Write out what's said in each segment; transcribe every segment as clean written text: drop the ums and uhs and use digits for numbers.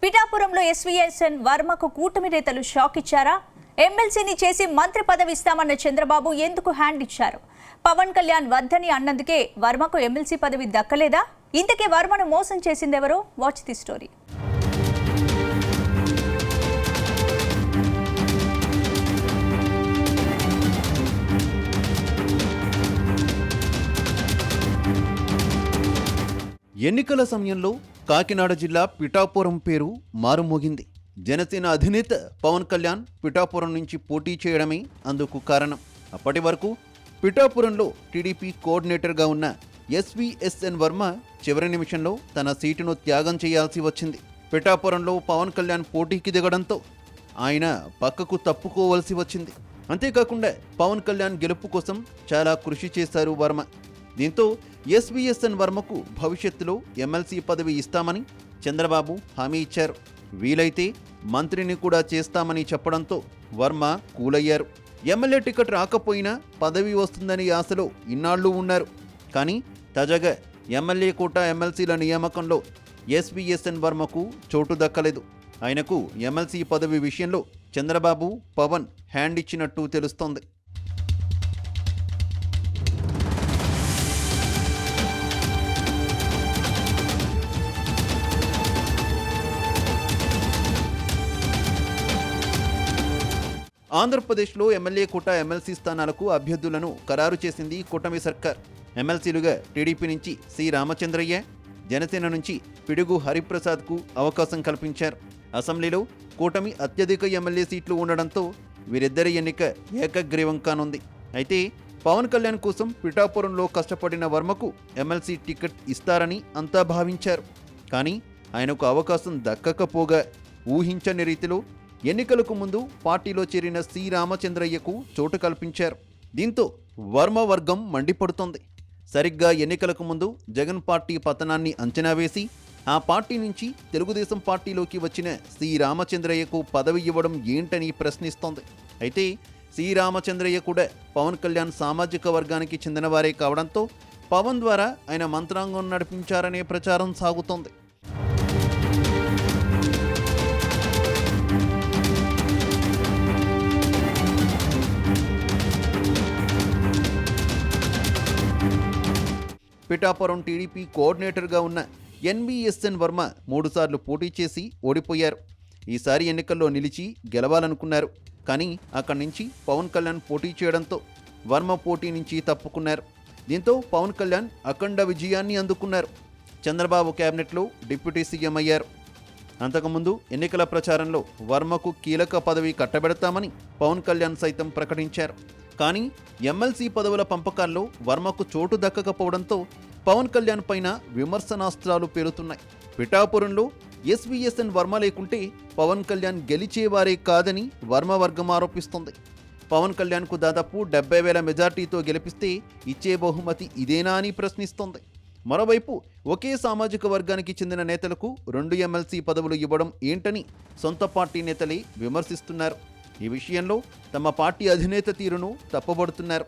పిఠాపురంలో ఎస్వీఎస్ఎన్ వర్మకు కూటమి నేతలు షాక్ ఇచ్చారా? ఎమ్మెల్సీని చేసి మంత్రి పదవి ఇస్తామన్న చంద్రబాబు ఎందుకు హ్యాండ్ ఇచ్చారు? పవన్ కళ్యాణ్ వద్దని అన్నందుకే వర్మకు ఎమ్మెల్సీ పదవి దక్కలేదా? ఇంతకీ వర్మను మోసం చేసిందెవరో? Watch the story. ఎన్నికల సమయంలో కాకినాడ జిల్లా పిఠాపురం పేరు మారుమోగింది. జనసేన అధినేత పవన్ కళ్యాణ్ పిఠాపురం నుంచి పోటీ చేయడమే అందుకు కారణం. అప్పటి వరకు పిఠాపురంలో టీడీపీ కోఆర్డినేటర్గా ఉన్న ఎస్వీఎస్ఎన్ వర్మ చివరి నిమిషంలో తన సీటును త్యాగం చేయాల్సి వచ్చింది. పిఠాపురంలో పవన్ కళ్యాణ్ పోటీకి దిగడంతో ఆయన పక్కకు తప్పుకోవలసి వచ్చింది. అంతేకాకుండా పవన్ కళ్యాణ్ గెలుపు కోసం చాలా కృషి చేశారు వర్మ. దీంతో ఎస్వీఎస్ఎన్ వర్మకు భవిష్యత్తులో ఎమ్మెల్సీ పదవి ఇస్తామని చంద్రబాబు హామీ ఇచ్చారు. వీలైతే మంత్రిని కూడా చేస్తామని చెప్పడంతో వర్మ కూలయ్యారు. ఎమ్మెల్యే టికెట్ రాకపోయినా పదవి వస్తుందని ఆశలో ఇన్నాళ్లు ఉన్నారు. కానీ తాజాగా ఎమ్మెల్యే కోటా ఎమ్మెల్సీల నియామకంలో ఎస్వీఎస్ఎన్ వర్మకు చోటు దక్కలేదు. ఆయనకు ఎమ్మెల్సీ పదవి విషయంలో చంద్రబాబు, పవన్ హ్యాండ్ ఇచ్చినట్టు తెలుస్తోంది. ఆంధ్రప్రదేశ్లో ఎమ్మెల్యే కోటా ఎమ్మెల్సీ స్థానాలకు అభ్యర్థులను ఖరారు చేసింది కూటమి సర్కార్. ఎమ్మెల్సీలుగా టీడీపీ నుంచి సి రామచంద్రయ్య, జనసేన నుంచి పిడుగు హరిప్రసాద్కు అవకాశం కల్పించారు. అసెంబ్లీలో కూటమి అత్యధిక ఎమ్మెల్యే సీట్లు ఉండడంతో వీరిద్దరి ఎన్నిక ఏకగ్రీవం కానుంది. అయితే పవన్ కళ్యాణ్ కోసం పిఠాపురంలో కష్టపడిన వర్మకు ఎమ్మెల్సీ టికెట్ ఇస్తారని అంతా భావించారు. కానీ ఆయనకు అవకాశం దక్కకపోగా ఊహించని రీతిలో ఎన్నికలకు ముందు పార్టీలో చేరిన సి రామచంద్రయ్యకు చోటు కల్పించారు. దీంతో వర్మ వర్గం మండిపడుతోంది. సరిగ్గా ఎన్నికలకు ముందు జగన్ పార్టీ పతనాన్ని అంచనా వేసి ఆ పార్టీ నుంచి తెలుగుదేశం పార్టీలోకి వచ్చిన సి రామచంద్రయ్యకు పదవి ఇవ్వడం ఏంటని ప్రశ్నిస్తోంది. అయితే సి రామచంద్రయ్య కూడా పవన్ కళ్యాణ్ సామాజిక వర్గానికి చెందినవారే కావడంతో పవన్ ద్వారా ఆయన మంత్రాంగం నడిపించారనే ప్రచారం సాగుతోంది. పిఠాపురం టీడీపీ కోఆర్డినేటర్గా ఉన్న ఎన్వీఎస్ఎన్ వర్మ 3 సార్లు పోటీ చేసి ఓడిపోయారు. ఈసారి ఎన్నికల్లో నిలిచి గెలవాలనుకున్నారు. కానీ అక్కడి నుంచి పవన్ కళ్యాణ్ పోటీ చేయడంతో వర్మ పోటీ నుంచి తప్పుకున్నారు. దీంతో పవన్ కళ్యాణ్ అఖండ విజయాన్ని అందుకున్నారు. చంద్రబాబు క్యాబినెట్లో డిప్యూటీ సీఎం అయ్యారు. అంతకుముందు ఎన్నికల ప్రచారంలో వర్మకు కీలక పదవి కట్టబెడతామని పవన్ కళ్యాణ్ సైతం ప్రకటించారు. కానీ ఎమ్మెల్సీ పదవుల పంపకాల్లో వర్మకు చోటు దక్కకపోవడంతో పవన్ కళ్యాణ్ పైన విమర్శనాస్త్రాలు పేలుతున్నాయి. పిఠాపురంలో ఎస్వీఎస్ఎన్ వర్మ లేకుంటే పవన్ కళ్యాణ్ గెలిచేవారే కాదని వర్మ వర్గం ఆరోపిస్తోంది. పవన్ కళ్యాణ్కు దాదాపు 70,000 మెజార్టీతో గెలిపిస్తే ఇచ్చే బహుమతి ఇదేనా అని ప్రశ్నిస్తోంది. మరోవైపు ఒకే సామాజిక వర్గానికి చెందిన నేతలకు 2 ఎమ్మెల్సీ పదవులు ఇవ్వడం ఏంటని సొంత పార్టీ నేతలే విమర్శిస్తున్నారు. ఈ విషయంలో తమ పార్టీ అధినేత తీరును తప్పుబడుతున్నారు.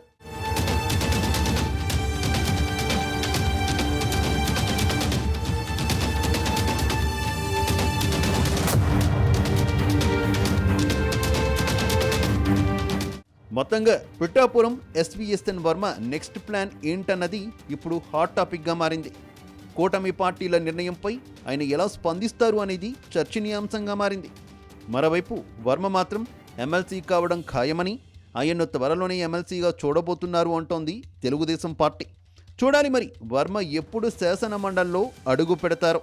మొత్తంగా Pithapuram SVSN Varma next plan ఏంటన్నది ఇప్పుడు హాట్ టాపిక్గా మారింది. కూటమి పార్టీల నిర్ణయంపై ఆయన ఎలా స్పందిస్తారు అనేది చర్చనీయాంశంగా మారింది. మరోవైపు వర్మ మాత్రం ఎమ్మెల్సీ కావడం ఖాయమని, ఆయన్ను త్వరలోనే ఎమ్మెల్సీగా చూడబోతున్నారు అంటోంది తెలుగుదేశం పార్టీ. చూడాలి మరి వర్మ ఎప్పుడు శాసన మండలిలో అడుగు పెడతారో.